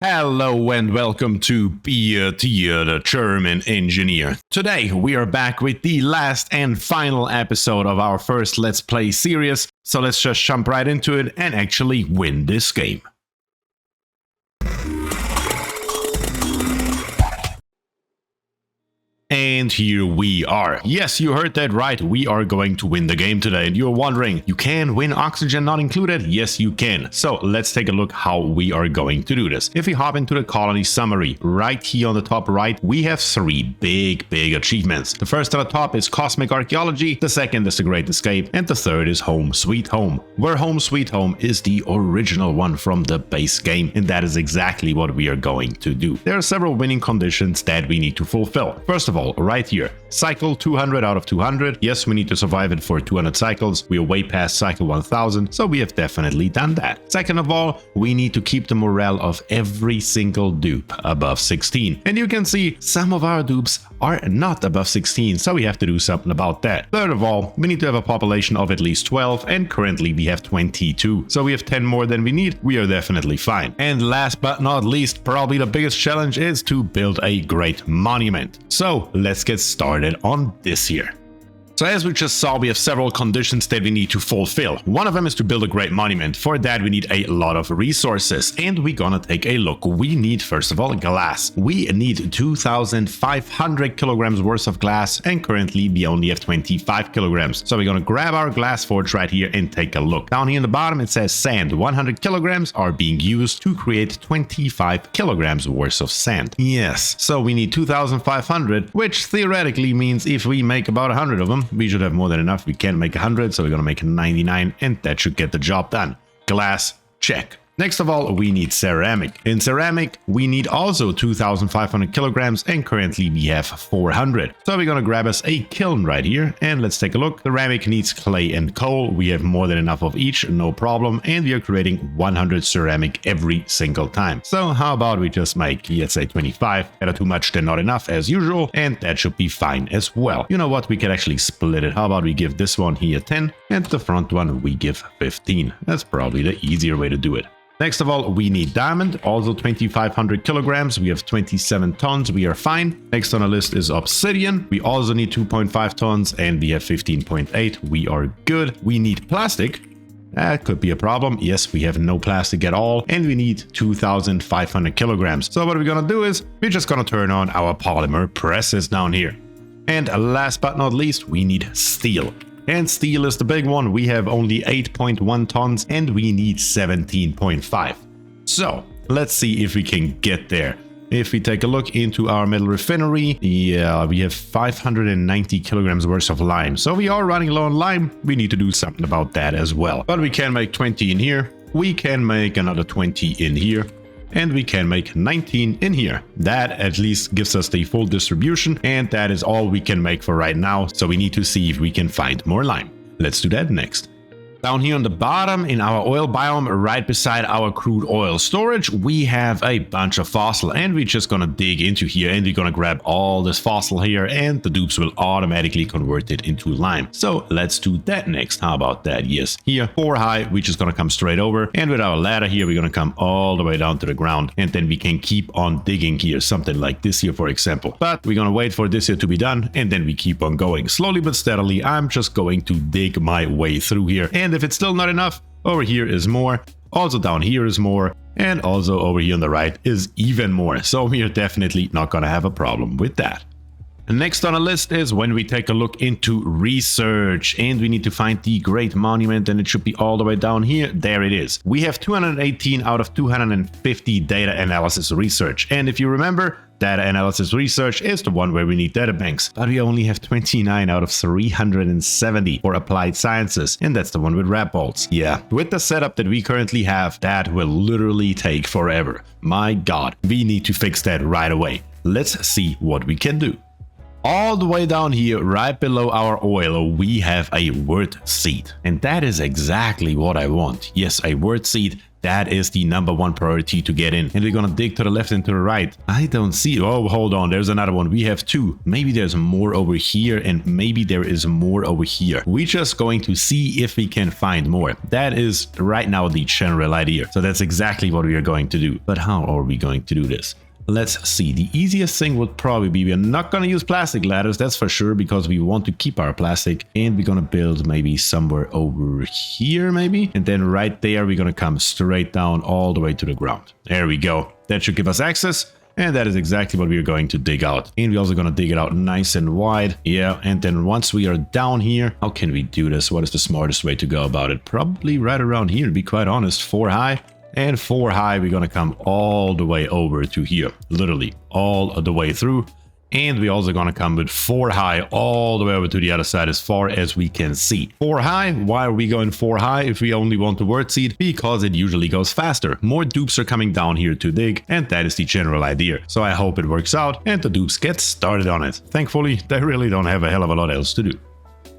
Hello and welcome to BierTier, the German engineer. Today we are back with the last and final episode of our first Let's Play series, so let's just jump right into it and actually win this game. And here we are. Yes, you heard that right. We are going to win the game today. And you're wondering, you can win oxygen not included? Yes, you can. So let's take a look how we are going to do this. If we hop into the colony summary, right here on the top right, we have three big achievements. The first on the top is Cosmic Archaeology. The second is The Great Escape. And the third is Home Sweet Home, where Home Sweet Home is the original one from the base game. And that is exactly what we are going to do. There are several winning conditions that we need to fulfill. First of all, right here, cycle 200 out of 200. Yes, we need to survive it for 200 cycles. We are way past cycle 1000, so we have definitely done that. Second of all, we need to keep the morale of every single dupe above 16. And you can see some of our dupes are not above 16, so we have to do something about that. Third of all, we need to have a population of at least 12, and currently we have 22. So we have 10 more than we need. We are definitely fine. And last but not least, probably the biggest challenge is to build a great monument. So let's get started on this here. So as we just saw, we have several conditions that we need to fulfill. One of them is to build a great monument. For that, we need a lot of resources, and we're gonna take a look. We need, first of all, glass. We need 2,500 kilograms worth of glass, and currently we only have 25 kilograms. So we're gonna grab our glass forge right here and take a look. Down here in the bottom, it says sand. 100 kilograms are being used to create 25 kilograms worth of sand. Yes, so we need 2,500, which theoretically means if we make about 100 of them, we should have more than enough. We can't make 100, so we're gonna make 99, and that should get the job done. Glass, check. Next of all, we need ceramic. In ceramic, we need also 2,500 kilograms, and currently we have 400. So we're gonna grab us a kiln right here, and let's take a look. Ceramic needs clay and coal. We have more than enough of each, no problem, and we are creating 100 ceramic every single time. So how about we just make, let's say 25, better too much than not enough as usual, and that should be fine as well. You know what, we can actually split it. How about we give this one here 10, and the front one we give 15. That's probably the easier way to do it. Next of all, we need diamond, also 2,500 kilograms. We have 27 tons, we are fine. Next on the list is obsidian. We also need 2.5 tons, and we have 15.8. We are good. We need plastic. That could be a problem. Yes, we have no plastic at all, and we need 2,500 kilograms. So what we're gonna do is, we're just gonna turn on our polymer presses down here. And last but not least, we need steel. And steel is the big one. We have only 8.1 tons and we need 17.5. So let's see if we can get there. If we take a look into our metal refinery, yeah, we have 590 kilograms worth of lime. So we are running low on lime. We need to do something about that as well. But we can make 20 in here. We can make another 20 in here. And we can make 19 in here. That at least gives us the full distribution, and that is all we can make for right now, so we need to see if we can find more lime. Let's do that next. Down here on the bottom in our oil biome, right beside our crude oil storage, we have a bunch of fossil, and we're just gonna dig into here and we're gonna grab all this fossil here, and the dupes will automatically convert it into lime. So let's do that next. How about that? Yes, here 4 high, we're just gonna come straight over, and with our ladder here we're gonna come all the way down to the ground, and then we can keep on digging here, something like this here for example. But we're gonna wait for this here to be done, and then we keep on going slowly but steadily. I'm just going to dig my way through here, and if it's still not enough, over here is more, also down here is more, and also over here on the right is even more. So we are definitely not gonna have a problem with that. Next on the list is when we take a look into research, and we need to find the great monument, and it should be all the way down here. There it is. We have 218 out of 250 data analysis research, and if you remember, data analysis research is the one where we need data banks, but we only have 29 out of 370 for applied sciences, and that's the one with rat bolts. Yeah, with the setup that we currently have, that will literally take forever. My god, we need to fix that right away. Let's see what we can do. All the way down here, right below our oil, we have a wort seed. And that is exactly what I want. Yes, a wort seed. That is the #1 priority to get in. And we're gonna dig to the left and to the right. I don't see... Oh, hold on. There's another one. We have 2. Maybe there's more over here and maybe there is more over here. We're just going to see if we can find more. That is right now the general idea. So that's exactly what we are going to do. But how are we going to do this? Let's see. The easiest thing would probably be we're not going to use plastic ladders, that's for sure, because we want to keep our plastic. And we're going to build maybe somewhere over here, maybe. And then right there, we're going to come straight down all the way to the ground. There we go. That should give us access. And that is exactly what we are going to dig out. And we're also going to dig it out nice and wide. Yeah, and then once we are down here, how can we do this? What is the smartest way to go about it? Probably right around here, to be quite honest. 4 high. And 4 high, we're gonna come all the way over to here, literally all the way through. And we're also gonna come with 4 high all the way over to the other side as far as we can see. 4 high, why are we going 4 high if we only want the word seed? Because it usually goes faster. More dupes are coming down here to dig, and that is the general idea. So I hope it works out and the dupes get started on it. Thankfully, they really don't have a hell of a lot else to do.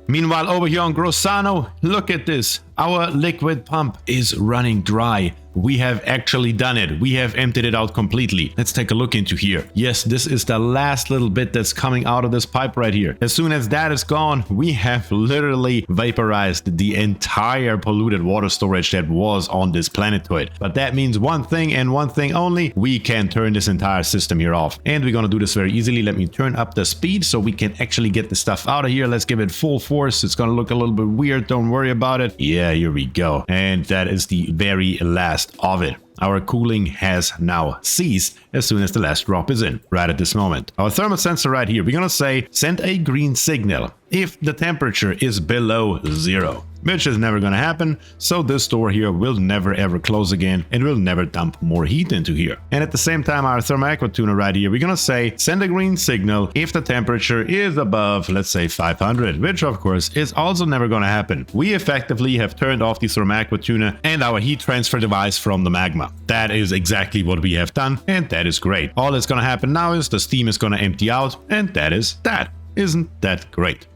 Meanwhile, over here on Grossano, look at this. Our liquid pump is running dry. We have actually done it. We have emptied it out completely. Let's take a look into here. Yes, this is the last little bit that's coming out of this pipe right here. As soon as that is gone, we have literally vaporized the entire polluted water storage that was on this planetoid. But that means one thing and one thing only. We can turn this entire system here off. And we're going to do this very easily. Let me turn up the speed so we can actually get the stuff out of here. Let's give it full force. It's going to look a little bit weird. Don't worry about it. Yeah, here we go. And that is the very last of it. Our cooling has now ceased as soon as the last drop is in, right at this moment. Our thermal sensor right here, we're gonna say send a green signal if the temperature is below 0, which is never gonna happen. So this door here will never ever close again and will never dump more heat into here. And at the same time, our thermal aqua tuner right here, we're gonna say send a green signal if the temperature is above, let's say 500, which of course is also never gonna happen. We effectively have turned off the thermal aqua tuner and our heat transfer device from the magma. That is exactly what we have done, and that is great. All that's gonna happen now is the steam is gonna empty out, and that is that. Isn't that great?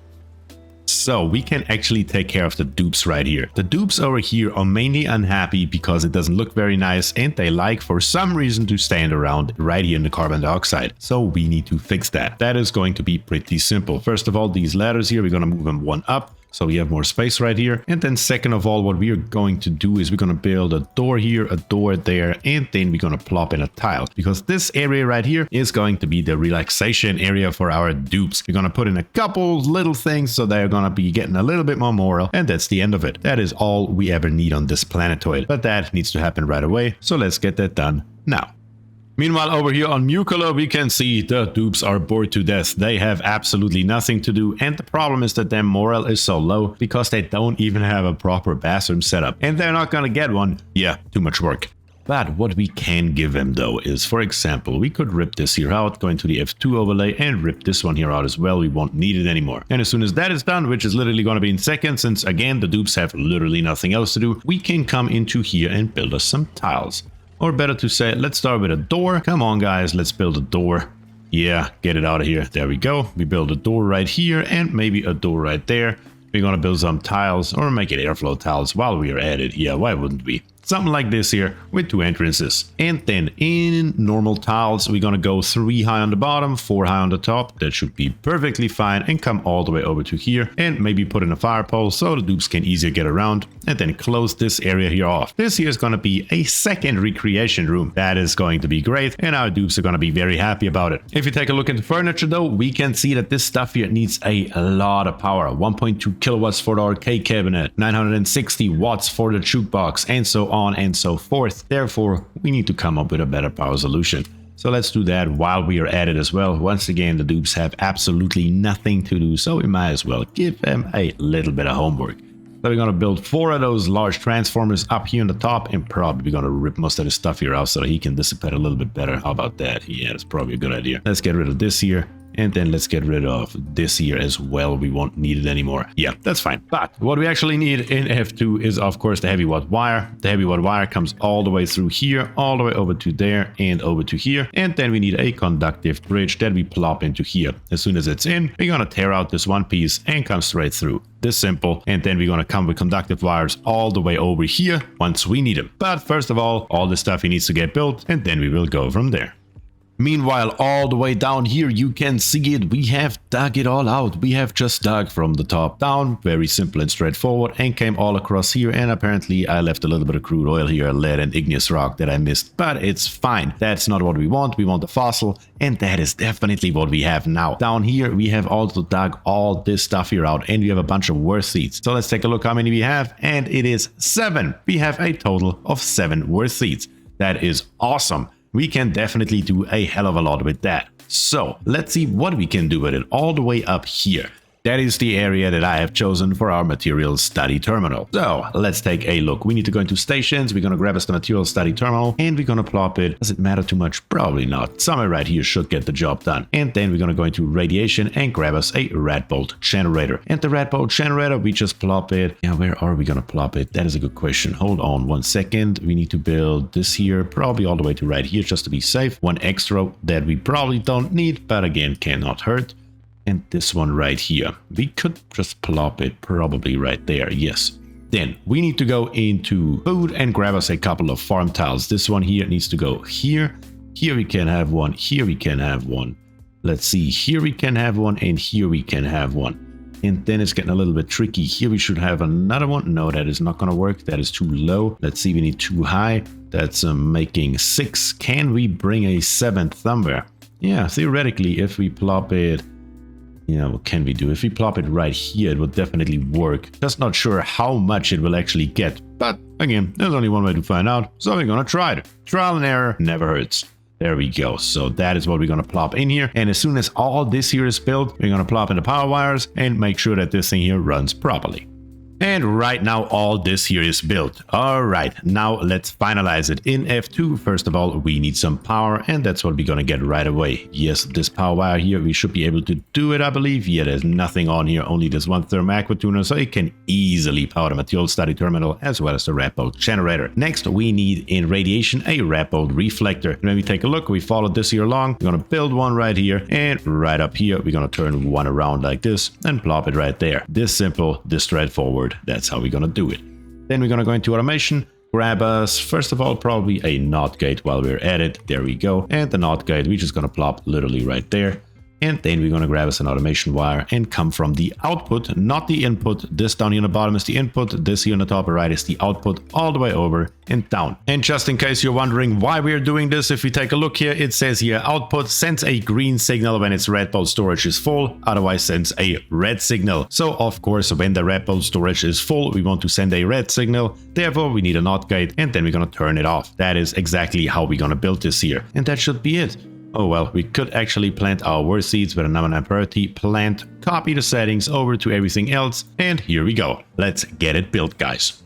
So we can actually take care of the dupes right here. The dupes over here are mainly unhappy because it doesn't look very nice and they like for some reason to stand around right here in the carbon dioxide. So we need to fix that. That is going to be pretty simple. First of all, these ladders here, we're going to move them one up. So we have more space right here. And then second of all, what we are going to do is we're going to build a door here, a door there, and then we're going to plop in a tile. Because this area right here is going to be the relaxation area for our dupes. We're going to put in a couple little things so they're going to be getting a little bit more moral. And that's the end of it. That is all we ever need on this planetoid. But that needs to happen right away. So let's get that done now. Meanwhile, over here on Muckola, we can see the dupes are bored to death. They have absolutely nothing to do. And the problem is that their morale is so low because they don't even have a proper bathroom setup. And they're not gonna get one. Yeah, too much work. But what we can give them though is, for example, we could rip this here out, go into the F2 overlay and rip this one here out as well. We won't need it anymore. And as soon as that is done, which is literally going to be in seconds, since again, the dupes have literally nothing else to do, we can come into here and build us some tiles. Or better to say, let's start with a door. Come on, guys, let's build a door. Yeah, get it out of here. There we go. We build a door right here and maybe a door right there. We're going to build some tiles or make it airflow tiles while we are at it. Yeah, why wouldn't we? Something like this here with 2 entrances. And then in normal tiles, we're going to go 3 high on the bottom, 4 high on the top. That should be perfectly fine and come all the way over to here and maybe put in a fire pole so the dupes can easier get around and then close this area here off. This here is going to be a second recreation room. That is going to be great and our dupes are going to be very happy about it. If you take a look at the furniture though, we can see that this stuff here needs a lot of power. 1.2 kilowatts for the arcade cabinet, 960 watts for the jukebox, and so on and so forth. Therefore, we need to come up with a better power solution. So let's do that while we are at it as well. Once again, the dupes have absolutely nothing to do, so we might as well give them a little bit of homework. So we're going to build 4 of those large transformers up here on the top and probably going to rip most of the stuff here out so that he can dissipate a little bit better. How about that? Yeah, that's probably a good idea. Let's get rid of this here. And then let's get rid of this here as well. We won't need it anymore. Yeah, that's fine. But what we actually need in F2 is, of course, the heavy watt wire. The heavy watt wire comes all the way through here, all the way over to there, and over to here. And then we need a conductive bridge that we plop into here. As soon as it's in, we're gonna tear out this one piece and come straight through. This simple. And then we're gonna come with conductive wires all the way over here once we need them. But first of all this stuff needs to get built, and then we will go from there. Meanwhile, all the way down here, you can see it. We have dug it all out. We have just dug from the top down, very simple and straightforward, and came all across here. And apparently I left a little bit of crude oil here, lead and igneous rock that I missed, but it's fine. That's not what we want. We want the fossil, and that is definitely what we have now. Down here, we have also dug all this stuff here out, and we have a bunch of worth seeds. So let's take a look how many we have, and it is 7. We have a total of 7 worth seeds. That is awesome. We can definitely do a hell of a lot with that. So let's see what we can do with it all the way up here. That is the area that I have chosen for our materials study terminal. So let's take a look. We need to go into stations. We're going to grab us the materials study terminal and we're going to plop it. Does it matter too much? Probably not. Somewhere right here should get the job done. And then we're going to go into radiation and grab us a red bolt generator. And the red bolt generator, we just plop it. Yeah, where are we going to plop it? That is a good question. Hold on 1 second. We need to build this here, probably all the way to right here just to be safe. One extra that we probably don't need, but again, cannot hurt. And this one right here. We could just plop it probably right there. Yes. Then we need to go into food and grab us a couple of farm tiles. This one here needs to go here. Here we can have one. Here we can have one. Let's see. Here we can have one. And here we can have one. And then it's getting a little bit tricky. Here we should have another one. No, that is not going to work. That is too low. Let's see. We need 2 high. That's making 6. Can we bring a 7th somewhere? Yeah, theoretically, if we plop it... Yeah, what can we do? If we plop it right here, it would definitely work. Just not sure how much it will actually get. But again, there's only one way to find out. So we're gonna try it. Trial and error never hurts. There we go. So that is what we're gonna plop in here. And as soon as all this here is built, we're gonna plop in the power wires and make sure that this thing here runs properly. And right now all this here is built. Alright, now let's finalize it. In F2, first of all, we need some power, and that's what we're gonna get right away. Yes, this power wire here, we should be able to do it, I believe. Yeah, there's nothing on here, only this one therm aqua tuner, so it can easily power the material study terminal as well as the red bolt generator. Next, we need in radiation a red bolt reflector. And when we take a look, we followed this here along. We're gonna build one right here, and right up here, we're gonna turn one around like this and plop it right there. This simple, this straightforward. That's how we're gonna do it. Then we're gonna go into automation, grab us first of all probably a NOT gate while we're at it. There we go. And the NOT gate we're just gonna plop literally right there. And then we're gonna grab us an automation wire and come from the output, not the input. This down here on the bottom is the input. This here on the top right is the output, all the way over and down. And just in case you're wondering why we're doing this, if we take a look here, it says here output sends a green signal when its red bolt storage is full, otherwise sends a red signal. So of course, when the red bolt storage is full, we want to send a red signal. Therefore, we need a NOT gate, and then we're gonna turn it off. That is exactly how we're gonna build this here. And that should be it. Oh well, we could actually plant our worth seeds with a number 9 priority, plant, copy the settings over to everything else, and here we go. Let's get it built, guys.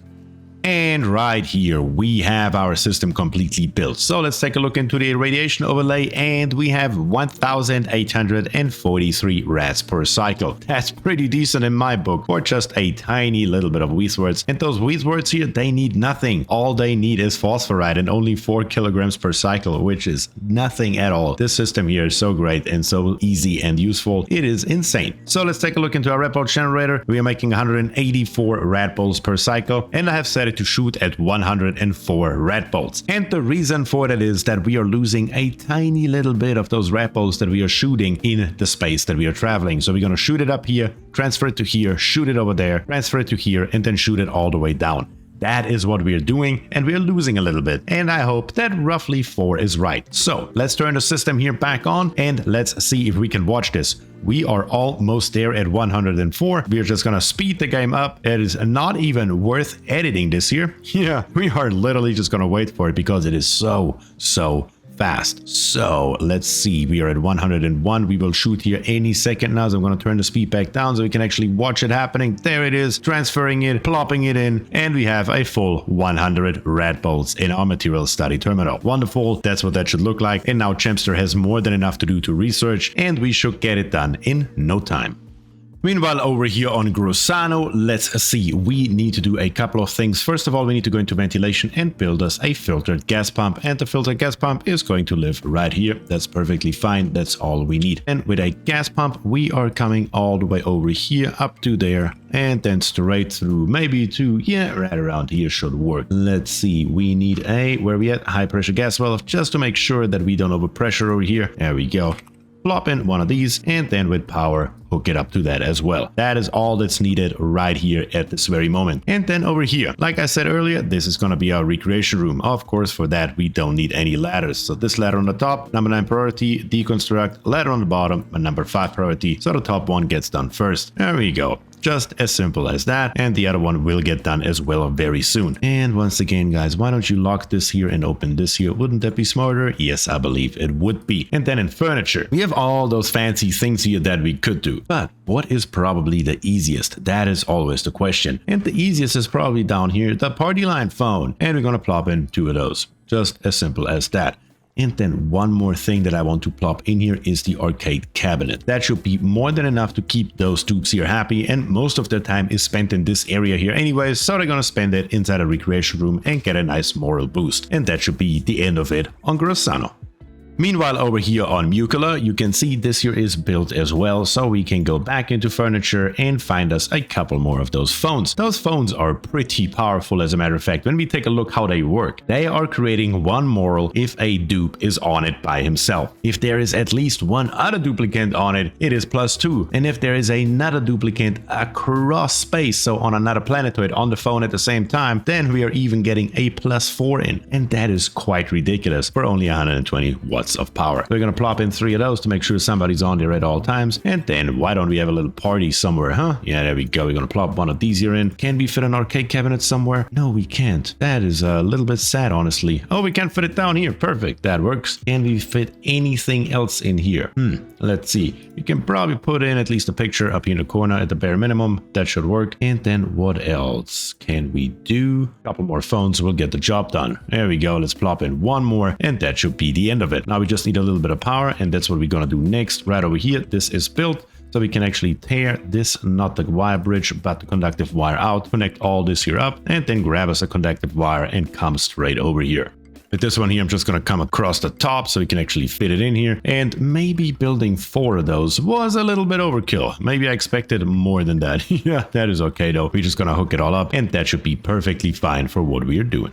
And right here, we have our system completely built. So let's take a look into the radiation overlay, and we have 1,843 rats per cycle. That's pretty decent in my book for just a tiny little bit of Wheezeworts. And those Wheezeworts here, they need nothing. All they need is phosphorite and only 4 kilograms per cycle, which is nothing at all. This system here is so great and so easy and useful. It is insane. So let's take a look into our red bolt generator. We are making 184 rat bolts per cycle, and I have set it to shoot at 104 rat bolts. And the reason for that is that we are losing a tiny little bit of those rat bolts that we are shooting in the space that we are traveling. So we're going to shoot it up here, transfer it to here, shoot it over there, transfer it to here, and then shoot it all the way down. That is what we are doing, and we are losing a little bit, and I hope that roughly 4 is right. So let's turn the system here back on, and let's see if we can watch this. We are almost there at 104. We are just gonna speed the game up. It is not even worth editing this here. Yeah, we are literally just gonna wait for it because it is so fast. So let's see, we are at 101. We will shoot here any second now. So I'm going to turn the speed back down so we can actually watch it happening. There it is, transferring it, plopping it in, and we have a full 100 red bolts in our material study terminal. Wonderful, that's what that should look like. And now Chempster has more than enough to do to research, and we should get it done in no time. Meanwhile, over here on Grossano, let's see, we need to do a couple of things. First of all, we need to go into ventilation and build us a filtered gas pump, and the filtered gas pump is going to live right here. That's perfectly fine. That's all we need. And with a gas pump, we are coming all the way over here up to there, and then straight through maybe to, yeah, right around here should work. Let's see, we need a, where we at? High pressure gas valve, just to make sure that we don't overpressure over here. There we go. Plop in one of these, and then with power hook it up to that as well. That is all that's needed right here at this very moment. And then over here, like I said earlier, this is going to be our recreation room. Of course, for that we don't need any ladders. So this ladder on the top, number 9 priority, deconstruct, ladder on the bottom, and number 5 priority. So the top one gets done first. There we go. Just as simple as that, and the other one will get done as well very soon. And once again, guys, why don't you lock this here and open this here? Wouldn't that be smarter? Yes, I believe it would be. And then in furniture, we have all those fancy things here that we could do. But what is probably the easiest? That is always the question. And the easiest is probably down here, the party line phone. And we're gonna plop in 2 of those. Just as simple as that. And then one more thing that I want to plop in here is the arcade cabinet. That should be more than enough to keep those dupes here happy, and most of their time is spent in this area here anyways, so they're gonna spend it inside a recreation room and get a nice moral boost. And that should be the end of it on Grossano. Meanwhile, over here on Muckola, you can see this here is built as well, so we can go back into furniture and find us a couple more of those phones. Those phones are pretty powerful, as a matter of fact. When we take a look how they work, they are creating 1 moral if a dupe is on it by himself. If there is at least 1 other duplicant on it, it is +2. And if there is another duplicant across space, so on another planetoid on the phone at the same time, then we are even getting a +4 in. And that is quite ridiculous for only 120 watts of power. We're gonna plop in 3 of those to make sure somebody's on there at all times. And then why don't we have a little party somewhere, huh? Yeah, there we go. We're gonna plop one of these here in. Can we fit an arcade cabinet somewhere? No, we can't. That is a little bit sad, honestly. Oh, we can fit it down here. Perfect. That works. Can we fit anything else in here? Let's see. You can probably put in at least a picture up here in the corner at the bare minimum. That should work. And then what else can we do? A couple more phones will get the job done. There we go. Let's plop in 1 more, and that should be the end of it. Now we just need a little bit of power, and that's what we're gonna do next. Right over here, this is built, so we can actually tear this, not the wire bridge, but the conductive wire out, connect all this here up, and then grab us a conductive wire and come straight over here. With this one here, I'm just gonna come across the top so we can actually fit it in here, and maybe building 4 of those was a little bit overkill. Maybe I expected more than that. Yeah, that is okay though. We're just gonna hook it all up, and that should be perfectly fine for what we are doing.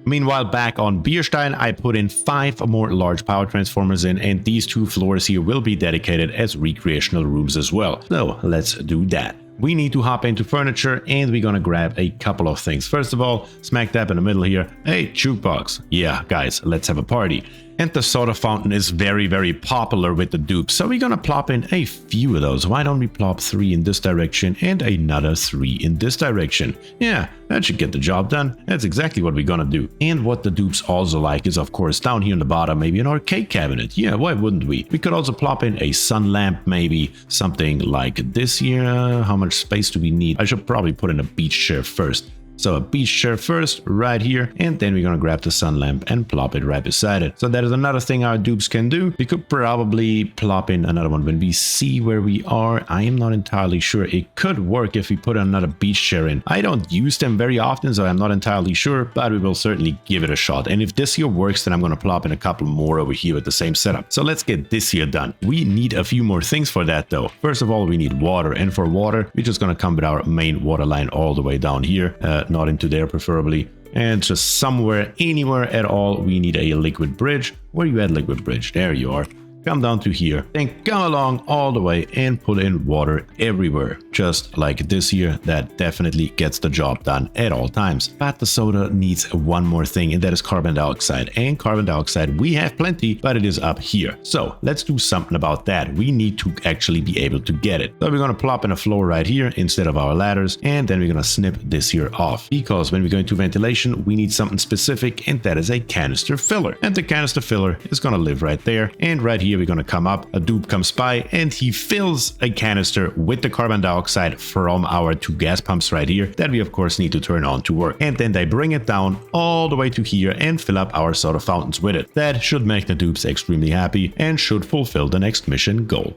Meanwhile, back on Bierstein, I put in 5 more large power transformers in, and these 2 floors here will be dedicated as recreational rooms as well. So let's do that. We need to hop into furniture, and we're gonna grab a couple of things. First of all, smack dab in the middle here, a jukebox. Yeah, guys, let's have a party. And the soda fountain is very, very popular with the dupes, so we're gonna plop in a few of those. Why don't we plop 3 in this direction and another 3 in this direction? Yeah, that should get the job done. That's exactly what we're gonna do. And what the dupes also like is, of course, down here in the bottom, maybe an arcade cabinet. Yeah, why wouldn't we? We could also plop in a sun lamp, maybe something like this here. How much space do we need? I should probably put in a beach chair first. So a beach chair first, right here, and then we're gonna grab the sun lamp and plop it right beside it. So that is another thing our dupes can do. We could probably plop in another one when we see where we are. I am not entirely sure. It could work if we put another beach chair in. I don't use them very often, so I'm not entirely sure, but we will certainly give it a shot. And if this here works, then I'm gonna plop in a couple more over here with the same setup. So let's get this here done. We need a few more things for that though. First of all, we need water, and for water, we're just gonna come with our main water line all the way down here. Not into there preferably, and just somewhere, anywhere at all, we need a liquid bridge. Where you at, liquid bridge? There you are. come down to here, then come along all the way and put in water everywhere. Just like this here, that definitely gets the job done at all times. But the soda needs one more thing, and that is carbon dioxide. And carbon dioxide we have plenty, but it is up here. So let's do something about that. We need to actually be able to get it. So we're going to plop in a floor right here instead of our ladders, and then we're going to snip this here off, because when we go into ventilation, we need something specific, and that is a canister filler. And the canister filler is going to live right there. And right here, we're going to come up, a dupe comes by, and he fills a canister with the carbon dioxide from our two gas pumps right here that we of course need to turn on to work. And then they bring it down all the way to here and fill up our soda fountains with it. That should make the dupes extremely happy and should fulfill the next mission goal.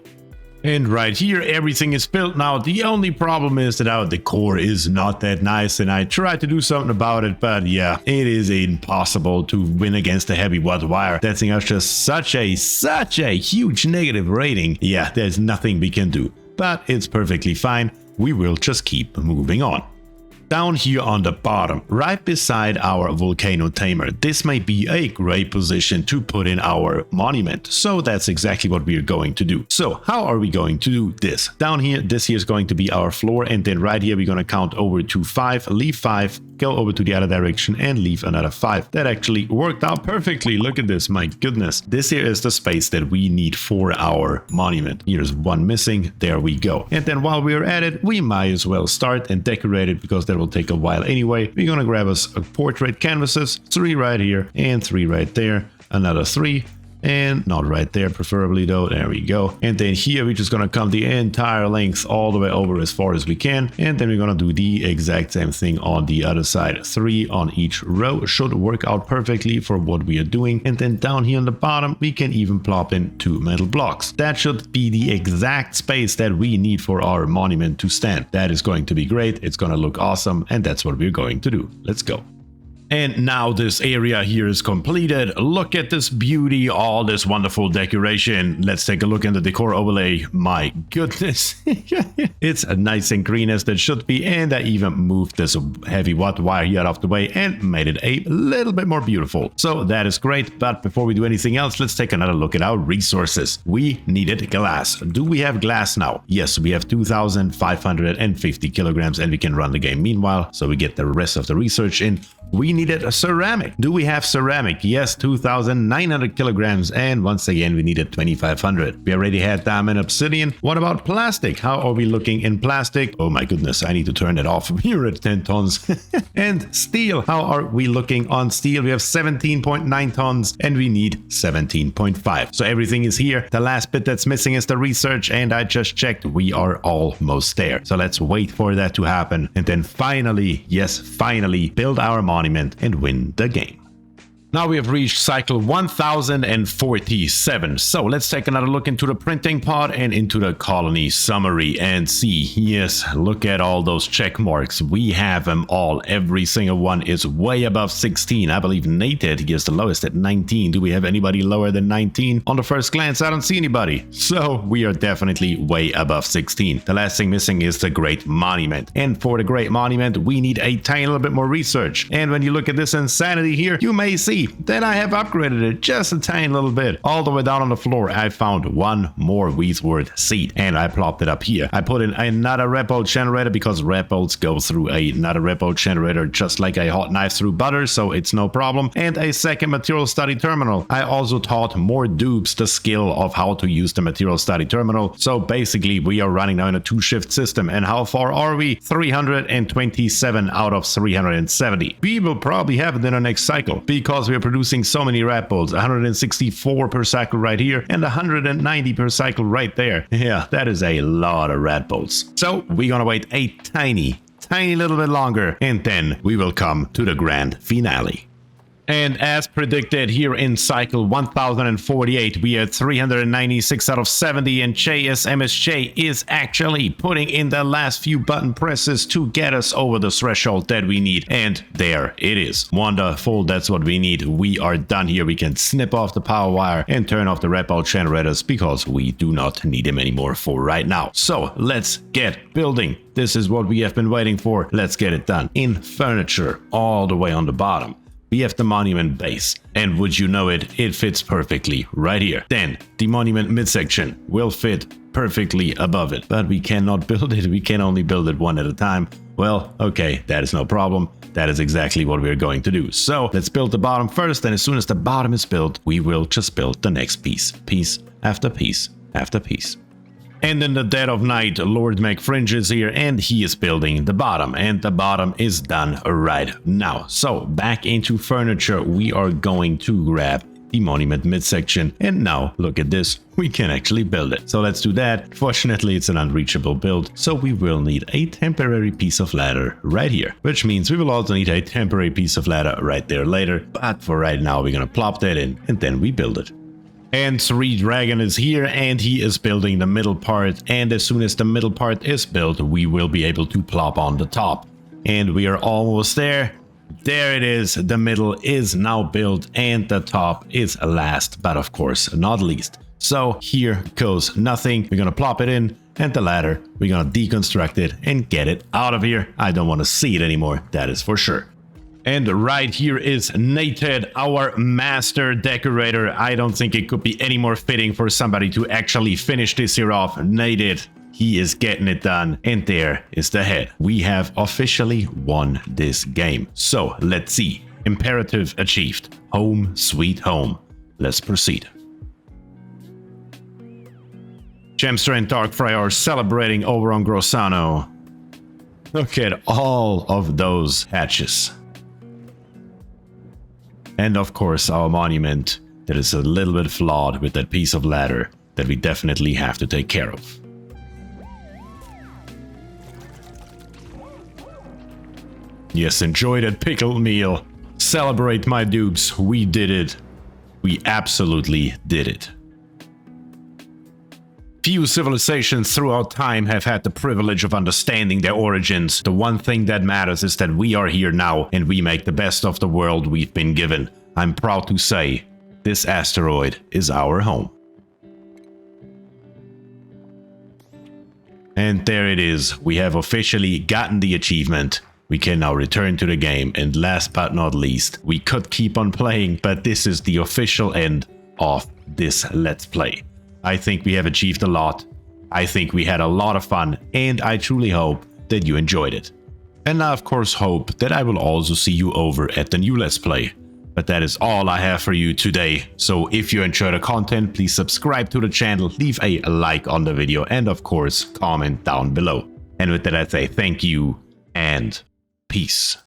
And right here, everything is built now. The only problem is that our decor is not that nice, and I tried to do something about it, but yeah, it is impossible to win against a heavy watt wire. That thing has just such a huge negative rating. Yeah, there's nothing we can do, but it's perfectly fine. We will just keep moving on. Down here on the bottom, right beside our volcano tamer, this may be a great position to put in our monument. So that's exactly what we're going to do. So how are we going to do this? Down here, this here is going to be our floor, and then right here we're going to count over to 5, leave 5, go over to the other direction and leave another 5. That actually worked out perfectly. Look at this, my goodness. This here is the space that we need for our monument. Here's one missing, there we go. And then while we're at it, we might as well start and decorate it, because that will take a while anyway. We're gonna grab us a portrait canvases, 3 right here and 3 right there, another 3, and not right there preferably though. There we go. And then here we're just gonna come the entire length all the way over as far as we can, and then we're gonna do the exact same thing on the other side. 3 on each row should work out perfectly for what we are doing. And then down here on the bottom we can even plop in 2 metal blocks. That should be the exact space that we need for our monument to stand. That is going to be great. It's gonna look awesome, and that's what we're going to do. Let's go. And now this area here is completed. Look at this beauty, all this wonderful decoration. Let's take a look in the decor overlay. My goodness. It's nice and green as it should be. And I even moved this heavy watt wire here off the way and made it a little bit more beautiful. So that is great. But before we do anything else, let's take another look at our resources. We needed glass. Do we have glass now? Yes, we have 2,550 kilograms, and we can run the game meanwhile. So we get the rest of the research in. We needed a ceramic. Do we have ceramic? Yes, 2,900 kilograms. And once again, we needed 2,500. We already had diamond obsidian. What about plastic? How are we looking in plastic? Oh my goodness, I need to turn it off. We're at 10 tons. And steel. How are we looking on steel? We have 17.9 tons and we need 17.5. So everything is here. The last bit that's missing is the research, and I just checked. We are almost there. So let's wait for that to happen. And then finally, yes, finally, build our monument and win the game. Now we have reached cycle 1047. So let's take another look into the printing pod and into the colony summary and see. Yes, look at all those check marks. We have them all. Every single one is way above 16. I believe Nated is the lowest at 19. Do we have anybody lower than 19? On the first glance, I don't see anybody. So we are definitely way above 16. The last thing missing is the Great Monument. And for the Great Monument, we need a tiny little bit more research. And when you look at this insanity here, you may see that I have upgraded it just a tiny little bit. All the way down on the floor, I found one more Wheezeworts seed, and I plopped it up here. I put in another red bolt generator, because red bolts go through another red bolt generator just like a hot knife through butter, so it's no problem. And a second material study terminal. I also taught more dupes the skill of how to use the material study terminal. So basically, we are running now in a 2-shift system. And how far are we? 327 out of 370. We will probably have it in our next cycle, because we are producing so many rat bolts. 164 per cycle right here and 190 per cycle right there. Yeah, that is a lot of rat bolts. So we're gonna wait a tiny little bit longer, and then we will come to the grand finale. And as predicted here in cycle 1048, we are 396 out of 70, and JSMSJ is actually putting in the last few button presses to get us over the threshold that we need. And there it is. Wonderful, that's what we need. We are done here. We can snip off the power wire and turn off the red bolt generators, because we do not need them anymore for right now. So let's get building. This is what we have been waiting for. Let's get it done. In furniture, all the way on the bottom, we have the monument base. And would you know it, it fits perfectly right here. Then the monument midsection will fit perfectly above it, but we cannot build it. We can only build it one at a time. Well, okay, that is no problem. That is exactly what we're going to do. So let's build the bottom first, and as soon as the bottom is built, we will just build the next piece. Piece after piece after piece. And in the dead of night, Lord McFringe is here, and he is building the bottom, and the bottom is done right now. So back into furniture, we are going to grab the monument midsection, and now look at this, we can actually build it. So let's do that. Fortunately, it's an unreachable build, so we will need a temporary piece of ladder right here, which means we will also need a temporary piece of ladder right there later. But for right now, we're gonna plop that in, and then we build it. And 3 Dragon is here, and he is building the middle part, and as soon as the middle part is built, we will be able to plop on the top. And we are almost there. There it is, the middle is now built, and the top is last, but of course not least. So here goes nothing. We're gonna plop it in, and the ladder, we're gonna deconstruct it and get it out of here. I don't want to see it anymore, that is for sure. And right here is Nated, our master decorator. I don't think it could be any more fitting for somebody to actually finish this here off. Nated, he is getting it done, and there is the head. We have officially won this game. So let's see. Imperative achieved. Home sweet home. Let's proceed. Gemster and Darkfry are celebrating over on Grossano. Look at all of those hatches. And of course our monument that is a little bit flawed with that piece of ladder that we definitely have to take care of. Yes, enjoy that pickled meal. Celebrate, my dupes. We did it. We absolutely did it. Few civilizations throughout time have had the privilege of understanding their origins. The one thing that matters is that we are here now, and we make the best of the world we've been given. I'm proud to say, this asteroid is our home. And there it is. We have officially gotten the achievement. We can now return to the game, and last but not least, we could keep on playing, but this is the official end of this Let's Play. I think we have achieved a lot. I think we had a lot of fun, and I truly hope that you enjoyed it. And I of course hope that I will also see you over at the new Let's Play. But that is all I have for you today. So if you enjoyed the content, please subscribe to the channel, leave a like on the video, and of course comment down below. And with that I say thank you and peace.